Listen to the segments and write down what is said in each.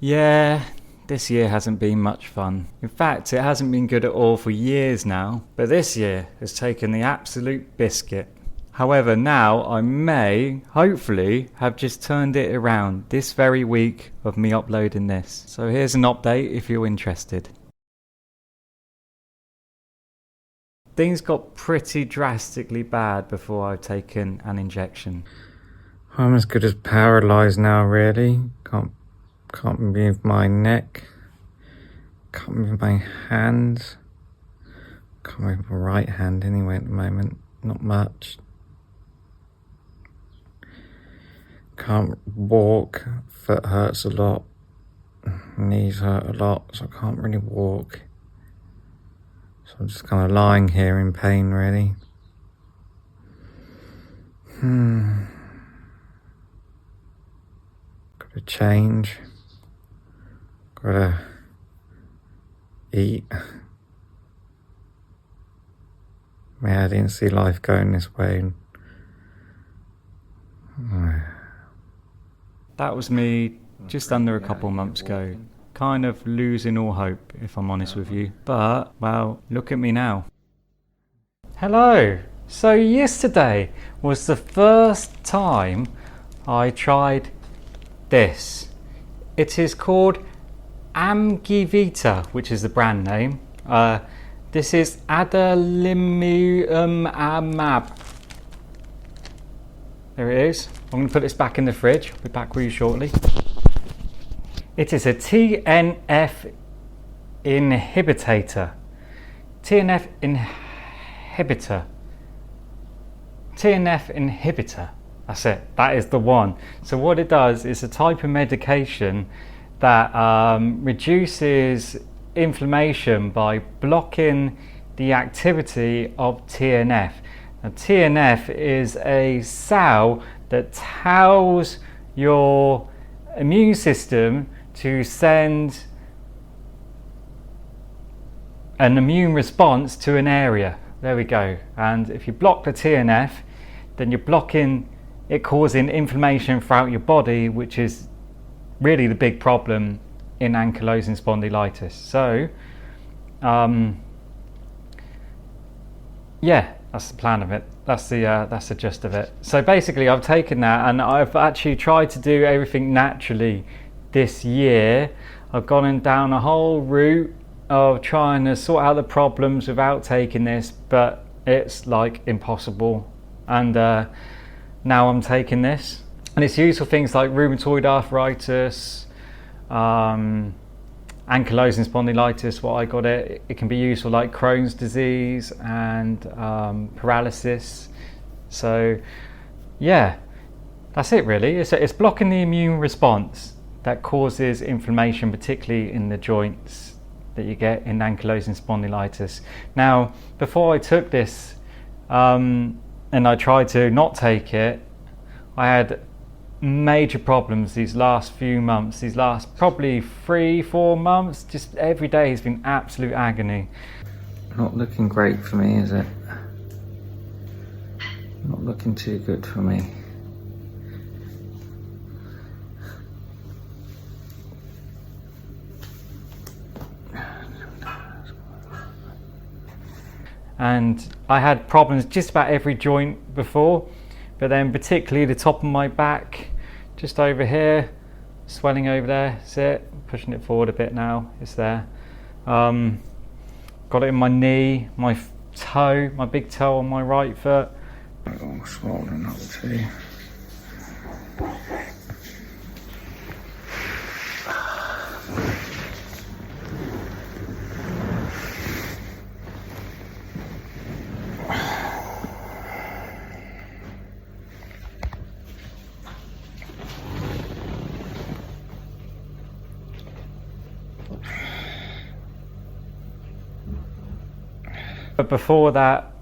Yeah, this year hasn't been much fun. In fact, it hasn't been good at all for years now, but this year has taken the absolute biscuit. However, now I may, hopefully, have just turned it around this very week of me uploading this. So here's an update if you're interested. Things got pretty drastically bad before I've taken an injection. I'm as good as paralysed now, really. Can't move my neck. Can't move my hands. Can't move my right hand anyway at the moment. Not much. Can't walk. Foot hurts a lot. Knees hurt a lot, so I can't really walk. So I'm just kind of lying here in pain, really. Gotta change. Gotta eat. Man, I didn't see life going this way. That was me just under a couple months ago. Kind of losing all hope, if I'm honest with you. But, well, look at me now. Hello! So yesterday was the first time I tried this. It is called Amgivita, which is the brand name. This is Adalimumab. There it is. I'm going to put this back in the fridge. I'll be back with you shortly. It is a TNF inhibitor. TNF inhibitor. That's it. That is the one. So what it does is a type of medication that reduces inflammation by blocking the activity of TNF. Now, TNF is a cell that tells your immune system to send an immune response to an area. There we go. And if you block the TNF, then you're blocking it, causing inflammation throughout your body, which is really the big problem in ankylosing spondylitis. So, yeah, that's the plan of it. That's the gist of it. So basically, I've taken that and I've actually tried to do everything naturally this year. I've gone down a whole route of trying to sort out the problems without taking this, but it's like impossible. And now I'm taking this, and it's used for things like rheumatoid arthritis, ankylosing spondylitis. What I got it can be used for like Crohn's disease and paralysis. So yeah, that's it really. It's blocking the immune response that causes inflammation, particularly in the joints that you get in ankylosing spondylitis. Now, before I took this and I tried to not take it, I had major problems these last few months, these last probably 3-4 months. Just every day has been absolute agony. Not looking great for me, is it? Not looking too good for me. And I had problems just about every joint before, but then particularly the top of my back, just over here, swelling over there. See it? Pushing it forward a bit now. It's there. Got it in my knee, my toe, my big toe on my right foot. All swollen up too. But before that,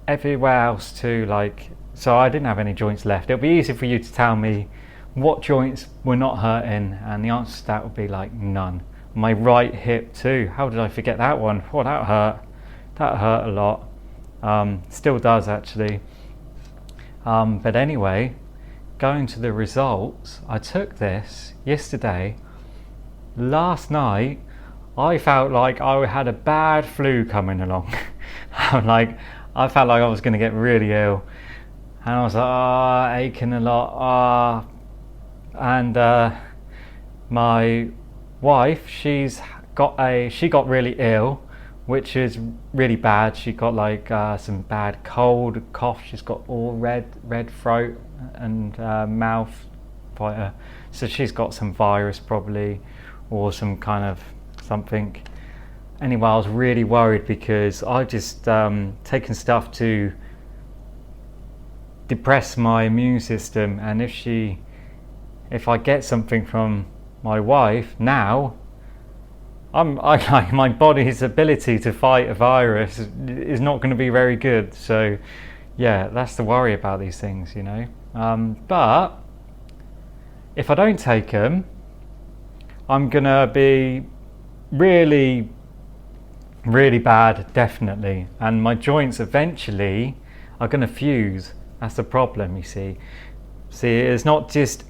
everywhere else too, like, so I didn't have any joints left. It'll be easy for you to tell me what joints were not hurting, and the answer to that would be like none. My right hip too. How did I forget that one? Oh, that hurt. That hurt a lot. Still does actually. But anyway, going to the results, I took this yesterday last night I felt like I had a bad flu coming along. I felt like I was going to get really ill, and I was like, aching a lot. And my wife, she got really ill, which is really bad. She got like some bad cold, cough. She's got all red throat and mouth. So she's got some virus probably, or some kind of something. Anyway, I was really worried because I've just taken stuff to depress my immune system, and if I get something from my wife now, my body's ability to fight a virus is not going to be very good. So yeah, that's the worry about these things, you know. But if I don't take them, I'm gonna be really bad, definitely, and my joints eventually are gonna fuse. That's the problem, you see. It's not just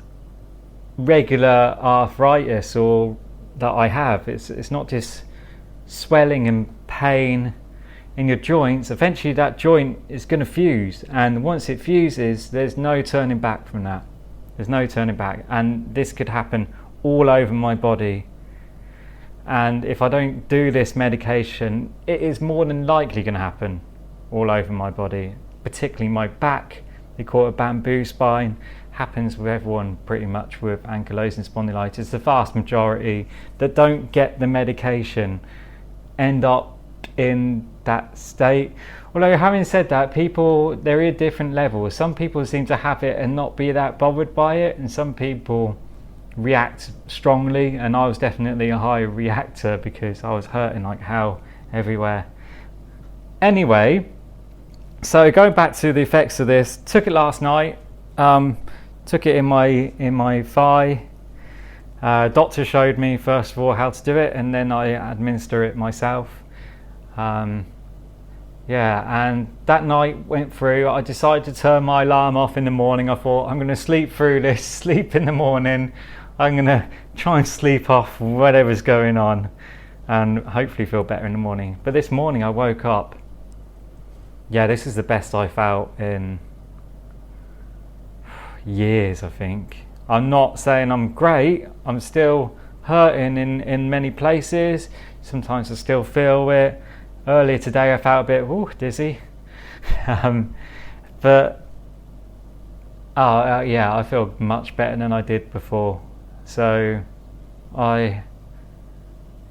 regular arthritis or that I have. It's not just swelling and pain in your joints. Eventually that joint is going to fuse, and once it fuses, there's no turning back from that. There's no turning back, and this could happen all over my body. And if I don't do this medication, it is more than likely going to happen all over my body, particularly my back. They call it a bamboo spine. Happens with everyone pretty much with ankylosing spondylitis. The vast majority that don't get the medication end up in that state. Although having said that, there are different levels. Some people seem to have it and not be that bothered by it, and some people react strongly, and I was definitely a high reactor because I was hurting like hell everywhere. Anyway, so going back to the effects of this, took it last night. Took it in my thigh. Doctor showed me first of all how to do it, and then I administer it myself. And that night went through. I decided to turn my alarm off in the morning. I thought, I'm going to sleep through this, sleep in the morning. I'm going to try and sleep off whatever's going on and hopefully feel better in the morning. But this morning I woke up. Yeah, this is the best I felt in years, I think. I'm not saying I'm great. I'm still hurting in many places. Sometimes I still feel it. Earlier today I felt a bit dizzy. But I feel much better than I did before. So I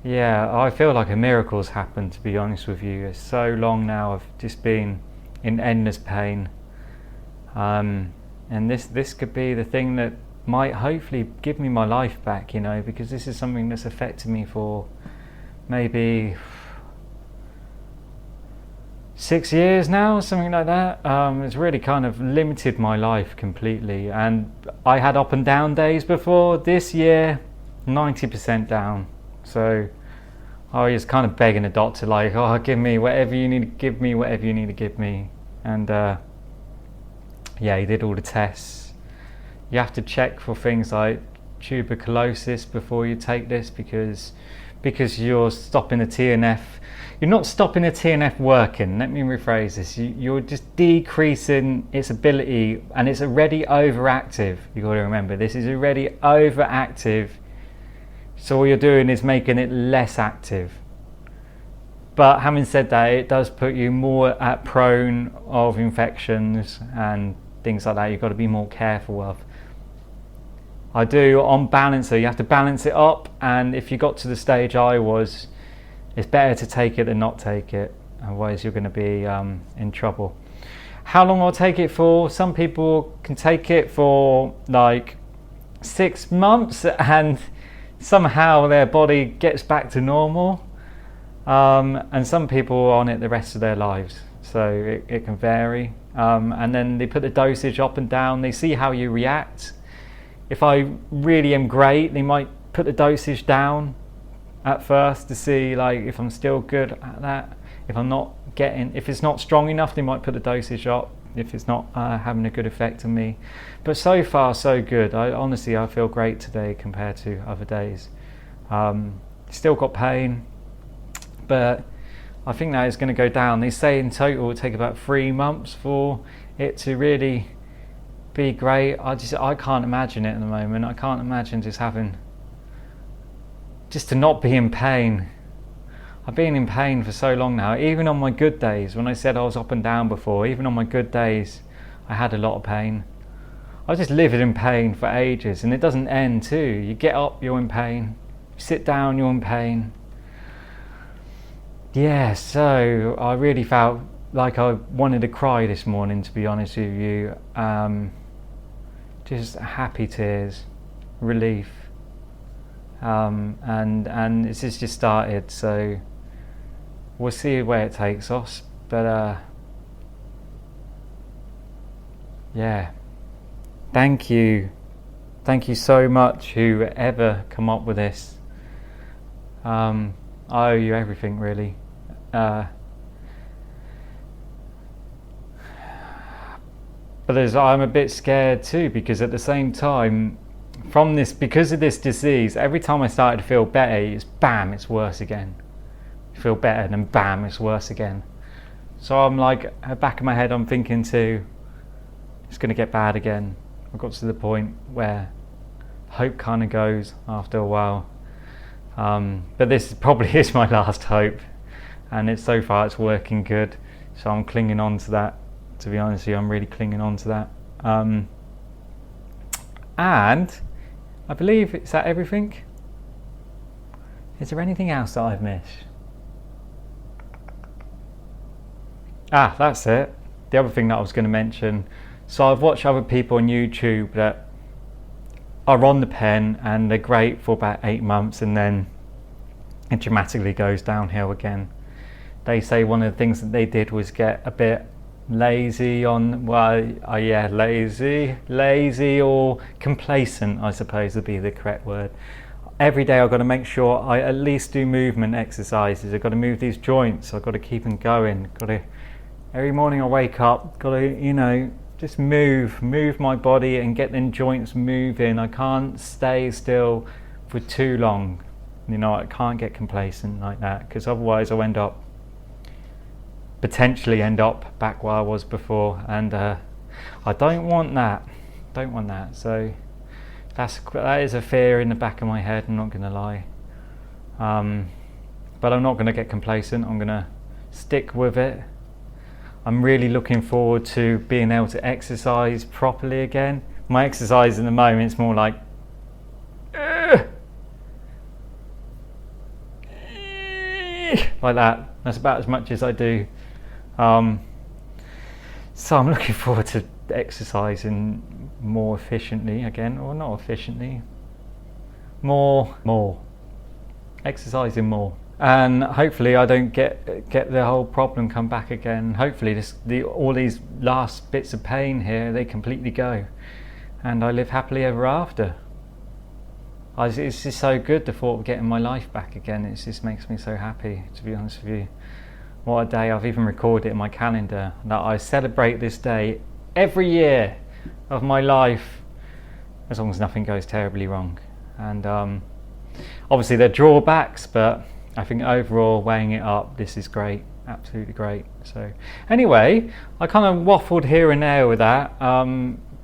feel like a miracle's happened, to be honest with you. It's so long now I've just been in endless pain. And this could be the thing that might hopefully give me my life back, you know, because this is something that's affected me for maybe 6 years now, something like that. It's really kind of limited my life completely, and I had up and down days before. This year, 90% down. So I was kind of begging the doctor, like, give me whatever you need to give me, whatever you need to give me. And he did all the tests. You have to check for things like tuberculosis before you take this, because you're stopping the TNF. You're not stopping the TNF working. Let me rephrase this. You're just decreasing its ability, and it's already overactive. You've got to remember, this is already overactive. So all you're doing is making it less active. But having said that, it does put you more at prone of infections and things like that. You've got to be more careful of. I do on balancer. You have to balance it up, and if you got to the stage I was, it's better to take it than not take it. Otherwise, you're going to be in trouble. How long I'll take it for? Some people can take it for like 6 months, and somehow their body gets back to normal. And some people are on it the rest of their lives, so it can vary. And then they put the dosage up and down. They see how you react. If I really am great, they might put the dosage down at first to see like if I'm still good at that. If it's not strong enough, they might put the dosage up if it's not having a good effect on me. But so far so good. I honestly feel great today compared to other days. Still got pain, but I think that is going to go down. They say in total it will take about 3 months for it to really be great. I can't imagine it at the moment. I can't imagine just to not be in pain. I've been in pain for so long now. Even on my good days, when I said I was up and down before, even on my good days I had a lot of pain. I just lived in pain for ages, and it doesn't end too. You get up, you're in pain. You sit down, you're in pain. Yeah, so I really felt like I wanted to cry this morning, to be honest with you. Just happy tears, relief. And it's just started, so we'll see where it takes us. But yeah, thank you so much, whoever come up with this. I owe you everything, really. But I'm a bit scared too, because at the same time, because of this disease, every time I started to feel better, it's bam, it's worse again. You feel better, and then bam, it's worse again. So I'm like, at the back of my head, I'm thinking too, it's going to get bad again. I got to the point where hope kind of goes after a while. But this probably is my last hope, and so far it's working good. So I'm clinging on to that. To be honest with you, I'm really clinging on to that. And I believe, is that everything? Is there anything else that I've missed? That's it. The other thing that I was going to mention. So I've watched other people on YouTube that are on the pen, and they're great for about 8 months, and then it dramatically goes downhill again. They say one of the things that they did was get a bit lazy lazy or complacent, I suppose would be the correct word. Every day I've got to make sure I at least do movement exercises. I've got to move these joints. I've got to keep them going. Every morning I wake up, got to, just move my body and get them joints moving. I can't stay still for too long. I can't get complacent like that, because otherwise I'll potentially end up back where I was before, and I don't want that. So that is a fear in the back of my head, I'm not going to lie. But I'm not going to get complacent. I'm going to stick with it. I'm really looking forward to being able to exercise properly again. My exercise at the moment is more like that. That's about as much as I do. So I'm looking forward to exercising more efficiently again, or not efficiently, more exercising more, and hopefully I don't get the whole problem come back again. Hopefully all these last bits of pain here, they completely go, and I live happily ever after. It's just so good, the thought of getting my life back again. It just makes me so happy, to be honest with you. What a day. I've even recorded it in my calendar that I celebrate this day every year of my life, as long as nothing goes terribly wrong. And obviously there are drawbacks, but I think overall, weighing it up, this is great, absolutely great. So anyway, I kind of waffled here and there with that,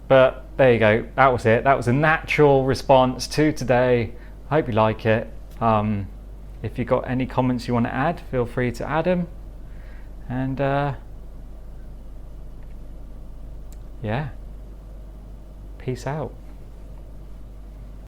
but there you go, that was it. That was a natural response to today. I hope you like it. If you've got any comments you want to add, feel free to add them. And yeah, peace out.